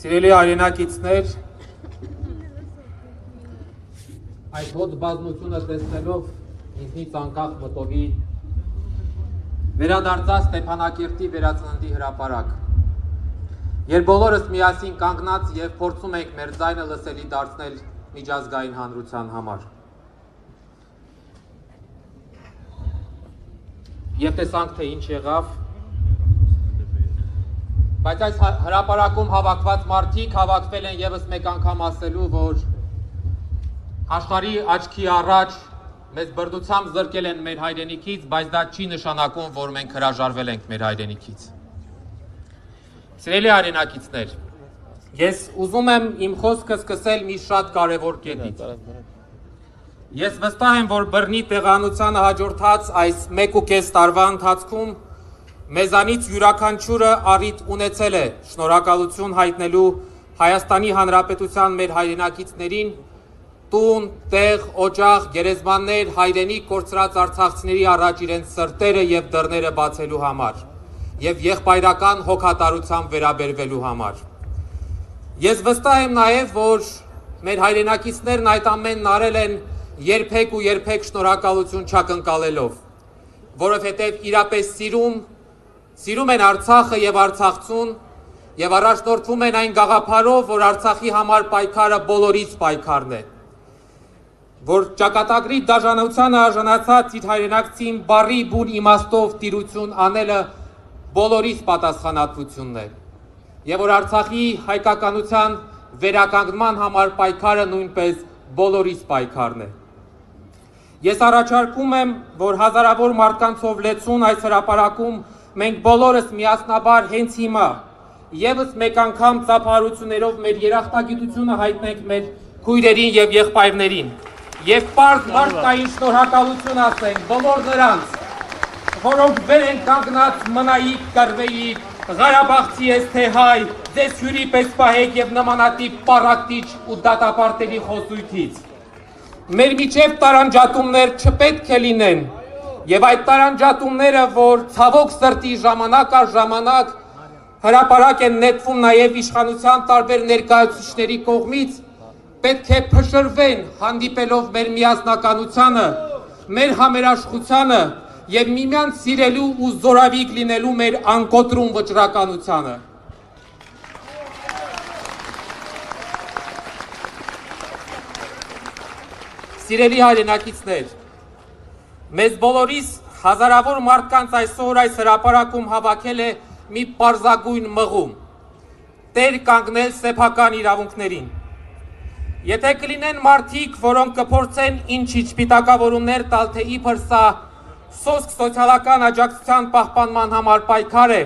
Սիրելի հայրենակիցներ, այդ հոտ բազմությունը տեսնելով ինձնից անկախ մտովի վերադարձա Ստեփանակերտի վերածննդի հրապարակ, երբ բոլորս միասին կանգնած և փորձում ենք մեր ձայնը լսելի դարձնել միջազգային հանրության համար։ Եվ տեսանք, թե ինչ եղավ, բայց այս հրապարակում հավաքված մարդիկ հավաքվել են ևս մեկ անգամ ասելու, որ աշխարհի աչքի առաջ մեզ բրդությամբ զրկել են մեր հայրենիքից, բայց դա չի նշանակում, որ մենք հրաժարվել ենք մեր հայրենիքից։ Սիրելի հայրենակիցներ, ես ուզում եմ իմ խոսքը սկսել մի շատ կարևոր կետից։ Ես վստահ եմ, որ բռնի տեղանությանը հաջորդած այս 1.5 տարվա ընթացքում մեզանից յուրաքանչյուրը առիթ ունեցել է շնորհակալություն հայտնելու Հայաստանի Հանրապետության մեր հայրենակիցներին, տուն, տեղ, օջախ, գերեզմաններ, հայրենիք կորցրած արցախցիների առաջ իրենց սրտերը և դռները բացելու համար և եղբայրական հոգատարությամբ վերաբերվելու համար։ Ես վստահ եմ նաև, որ մեր հայրենակիցներն այդ ամենն արել են երբեք ու երբեք շնորհակալություն չակնկալելով, որովհետև իրապես սիրում են Արցախը և արցախցուն և առաջնորդվում են այն գաղափարով, որ Արցախի համար պայքարը բոլորիս պայքարն է, որ ճակատագրի դաժանությանը արժանացած իր հայրենակցին բառի բուն իմաստով տիրություն անելը բոլորիս պատասխանատվությունն է, և որ Արցախի հայկականության վերականգնման համար պայքարը նույնպես բոլորիս պայքարն է։ Ես առաջարկում եմ, որ հազարավոր մարդկանցով լեցուն այս հրապարակում մենք բոլորս միասնաբար հենց հիմա ևս մեկ անգամ ծափահարություններով մեր երախտագիտությունը հայտնենք մեր քույրերին և եղբայրներին և պարզ մարդկային շնորհակալություն ասենք բոլոր նրանց, որոնք վեր են կանգնած մնայիք, կռվեիք, Ղարաբաղցի ես թե հայ, ձեզ հյուրի պես պահեք և նմանատիպ պառակտիչ ու դատապարտելի խոսույթից։ Մեր միջև տարանջատումներ չպետք է լինեն, և այդ տարանջատումները, որ ցավոք սրտի ժամանակ առ ժամանակ հրապարակ են նետվում նաև իշխանության տարբեր ներկայացուցիչների կողմից, պետք է փշրվեն հանդիպելով մեր միասնականությանը, մեր համերաշխությանը և միմյանց սիրելու ու զորավիգ լինելու մեր անկոտրում վճռականությանը։ Սիրելի հայրենակիցներ, մեզ բոլորիս հազարավոր մարդկանց այսօր այս հրապարակում հավաքել է մի պարզագույն մղում՝ տեր կանգնել սեփական իրավունքներին։ Եթե կլինեն մարդիկ, որոնք կփորձեն ինչ-ինչ սպիտակավորումներ տալ, թե իբր սա սոսկ սոցիալական աջակցության պահպանման համար պայքար է,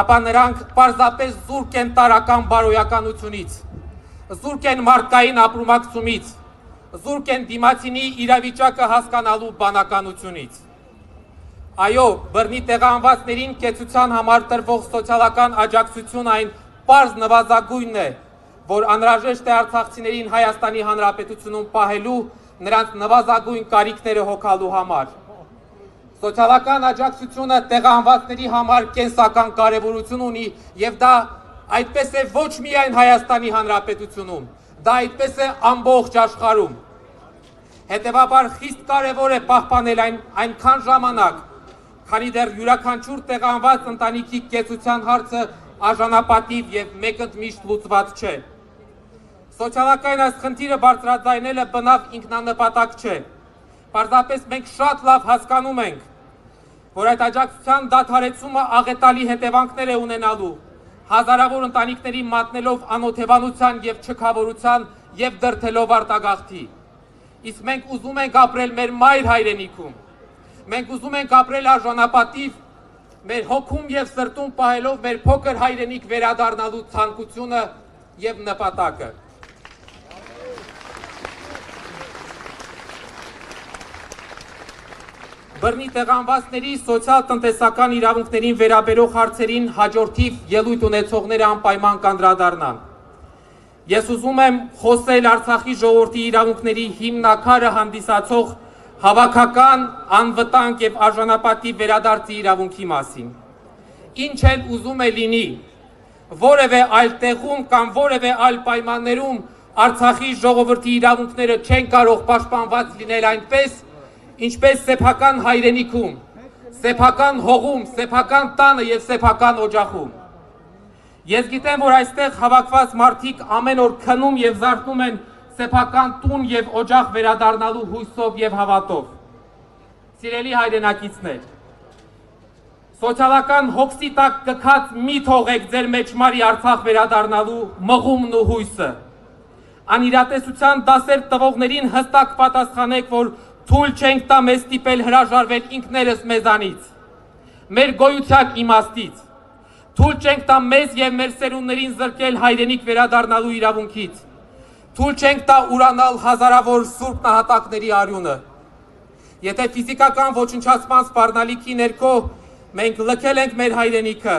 ապա նրանք պարզապես զուրկ են տարրական բարոյականությունից, զուրկ են մարդկային ապրումակցումից, զուրկ են դիմացինի իրավիճակը հասկանալու բանականությունից։ Այո, բռնի տեղահանվածներին կեցության համար տրվող սոցիալական աջակցություն այն պարզ նվազագույնն է, որ անհրաժեշտ է արցախցիներին Հայաստանի Հանրապետությունում պահելու նրանց նվազագույն կարիքները հոգալու համար։ Սոցիալական աջակցությունը տեղահանվածների համար կենսական կարևորություն ունի և դա այդպես է ոչ միայն Հայաստանի Հանրապետությունում, դա այդպես է ամբողջ աշխարհում։ Հետևաբար խիստ կարևոր է պահպանել այնքան ժամանակ, քանի դեռ յուրաքանչյուր տեղահանված ընտանիքի կեցության հարցը արժանապատիվ և մեկընդմիշտ լուծված չէ։ Սոցիալական այս խնդիրը բարձրաձայնելը բնավ ինքնանպատակ չէ։ Պարզապես մենք շատ լավ հասկանում ենք, որ այդ աջակցության դադարեցումը աղետալի հետևանքներ է ունենալու, հազարավոր ընտանիքների մատնելով անօթևանության և չքավորության և դրդելով արտագաղթի։ Իսկ մենք ուզում ենք ապրել մեր մայր հայրենիքում, մենք ուզում ենք ապրել արժանապատիվ, մեր հոգում և սրտում պահելով մեր փոքր հայրենիք վերադառնալու ցանկությունը և նպատակը։ Բռնի տեղահանվածների սոցիալ-տնտեսական իրավունքներին վերաբերող հարցերին հաջորդիվ ելույթ ունեցողները անպայման կանդրադառնան։ Ես ուզում եմ խոսել Արցախի ժողովրդի իրավունքների հիմնաքարը հանդիսացող հավաքական, անվտանգ և արժանապատիվ վերադարձի իրավունքի մասին։ Ինչ էլ ուզում է լինի, որևէ այլ տեղում կամ որևէ այլ պայմաններում Արցախի ժողովրդի իրավունքները չեն կարող պաշտպանված լինել այնպես, ինչպես սեփական հայրենիքում, սեփական հողում, սեփական տանը եւ սեփական օջախում։ Ես գիտեմ, որ այստեղ հավաքված մարդիկ ամեն օր քնում եւ զարթնում են սեփական տուն եւ օջախ վերադառնալու հույսով եւ հավատով։ Սիրելի հայրենակիցներ, սոցիալական հոգսի տակ կքած մի թողեք ձեր մեջմարի Արցախ վերադառնալու մղումն ու հույսը։ Անիրատեսության դասեր տվողներին հստակ պատասխանեք, որ թույլ չենք տա մեզ ստիպել հրաժարվել ինքներս մեզանից, մեր գոյության իմաստից, թույլ չենք տա մեզ եւ մեր սերունդներին զրկել հայրենիք վերադառնալու իրավունքից, թույլ չենք տա ուրանալ հազարավոր սուրբ նահատակների արյունը։ Եթե ֆիզիկական ոչնչացման սպառնալիքի ներքո մենք լքել ենք մեր հայրենիքը,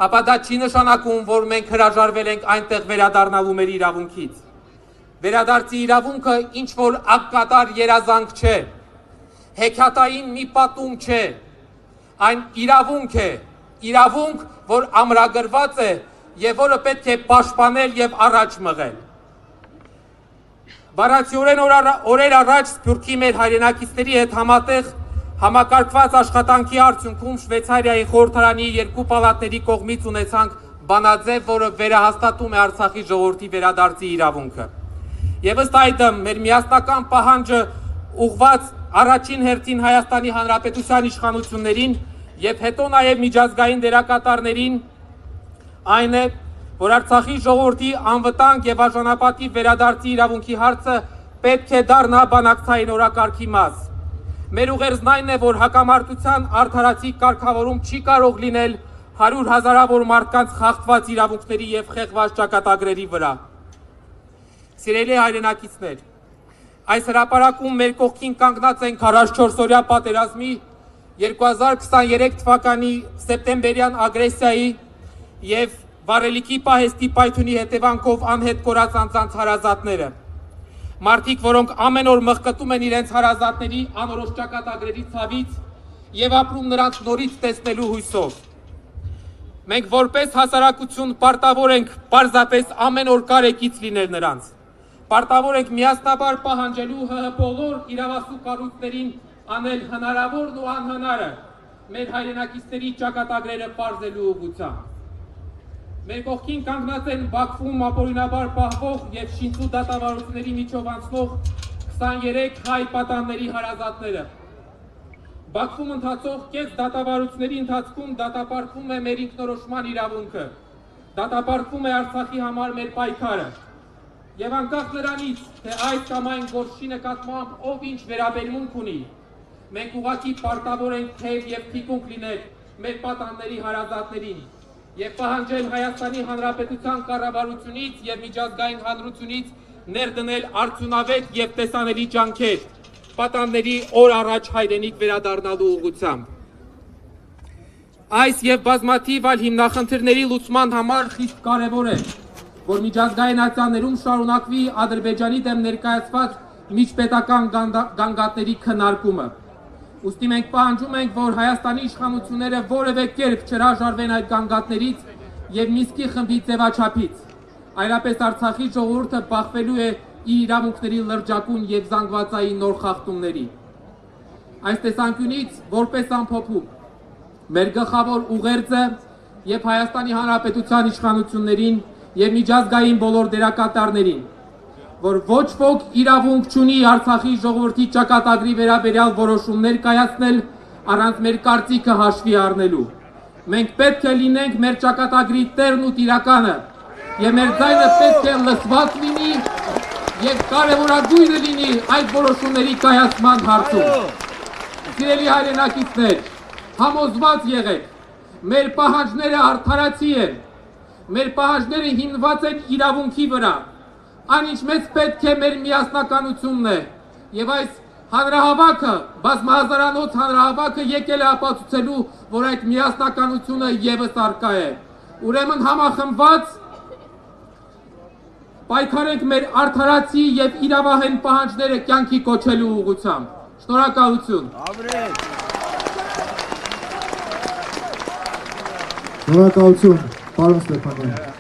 ապա դա չի նշանակում, որ մենք հրաժարվել ենք այնտեղ վերադառնալու մեր իրավունքից։ Վերադարձի իրավունքը ինչ որ ակկատար երազանք չէ, հեքիաթային մի պատում չէ, այն իրավունք է, իրավունք, որ ամրագրված է եւ որը պետք է պաշտպանել եւ առաջ մղել։ Բառացիորեն օրեր առաջ Սփյուռքի մեր հայրենակիցների հետ համատեղ համակարգված աշխատանքի արդյունքում Շվեյցարիայի խորհրդարանի երկու պալատների կողմից ունեցանք բանաձև, որը վերահաստատում է Արցախի ժողովրդի վերադարձի իրավունքը։ Եվ ըստ այդմ մեր միասնական պահանջը ուղղված առաջին հերթին Հայաստանի Հանրապետության իշխանություններին եւ հետո նաեւ միջազգային դերակատարներին այն է, որ Արցախի ժողովրդի անվտանգ եւ արժանապատիվ վերադարձի իրավունքի հարցը պետք է դառնա բանակցային օրակարգի մաս։ Մեր ուղերձն այն է, որ հակամարտության արդարացի կարգավորում չի կարող լինել 100 հազարավոր մարդկանց խախտված իրավունքների եւ խեղված ճակատագրերի վրա։ Սիրելի հայրենակիցներ, այս հրապարակում մեր կողքին կանգնած են 44-օրյա պատերազմի, 2023 թվականի սեպտեմբերյան ագրեսիայի եւ վառելիքի պահեստի պայթյունի հետևանքով անհետ կորած անձանց հարազատները։ Մարդիկ, որոնք ամեն օր մղկտում են իրենց հարազատների անորոշ ճակատագրերի ցավից եւ ապրում նրանց նորից տեսնելու հույսով։ Մենք որպես հասարակություն պարտավոր ենք պարզապես ամեն օր կարեկից լինել նրանց։ Պարտավոր ենք միասնաբար պահանջելու ՀՀ բոլոր իրավասու կառույցներին անել հնարավորն ու անհնարը մեր հայրենակիցների ճակատագրերը պարզելու ուղղությամբ։ Մեր կողքին կանգնած են Բաքվում ապօրինաբար պահվող եւ շինծու դատավարությունների միջով անցնող 23 հայ պատանների հարազատները։ Բաքվում ընթացող կես դատավարությունների ընթացքում դատապարտվում է մեր ինքնորոշման իրավունքը, դատապարտվում է Արցախի համար մեր պայքարը։ Եվ անկախ նրանից, թե այս կամ այն գործի նկատմամբ ով ինչ վերաբերմունք ունի, մենք ուղղակի պարտավոր ենք թեև եւ թիկունք լինել մեր պատանների հարազատներին եւ պահանջել Հայաստանի Հանրապետության կառավարությունից եւ միջազգային հանրությունից ներդնել արդյունավետ եւ տեսանելի ջանքեր պատանների օր առաջ հայրենիք վերադառնալու ուղղությամբ։ Այս եւ բազմաթիվ այլ հիմնախնդիրների լուծման համար խիստ կարեւոր է, որ միջազգային ատյաններում շարունակվի Ադրբեջանի դեմ ներկայացված միջպետական գանգատների քննարկումը։ Ուստի մենք պահանջում ենք, որ Հայաստանի իշխանությունները որևէ կերպ չհրաժարվեն այդ գանգատներից եւ Մինսկի խմբի ձևաչափից, այլապես Արցախի ժողովուրդը բախվելու է իր իրավունքների լրջակուն եւ զանգվածային նոր խախտումների։ Այս տեսանկյունից, որպես ամփոփում, մեր գլխավոր ուղերձը եւ Հայաստանի Հանրապետության իշխանություններին եւ միջազգային բոլոր դերակատարներին, որ ոչ ոք իրավունք չունի Արցախի ժողովրդի ճակատագրի վերաբերյալ որոշումներ կայացնել առանց մեր կարծիքը հաշվի առնելու։ Մենք պետք է լինենք մեր ճակատագրի տերն ու տիրականը եւ մեր ձայնը պետք է լսված լինի եւ կարեւորագույնը լինի այդ որոշումների կայացման հարցում։ Սիրելի հայրենակիցներ, համոզված եղեք, մեր պահանջները արդարացի են, մեր պահանջները հիմնված են իրավունքի վրա, այնինչ մեզ պետք է մեր միասնականությունն է, եւ այս հանրահավաքը, բազմահազարանոց հանրահավաքը եկել է ապացուցելու, որ այդ միասնականությունը եւս առկա է։ Ուրեմն համախմբված պայքարենք մեր արդարացի եւ իրավահեն պահանջները կյանքի կոչելու ուղղությամբ։ Շնորհակալություն։ Շնորհակալություն, պարոն Ստեփանյան։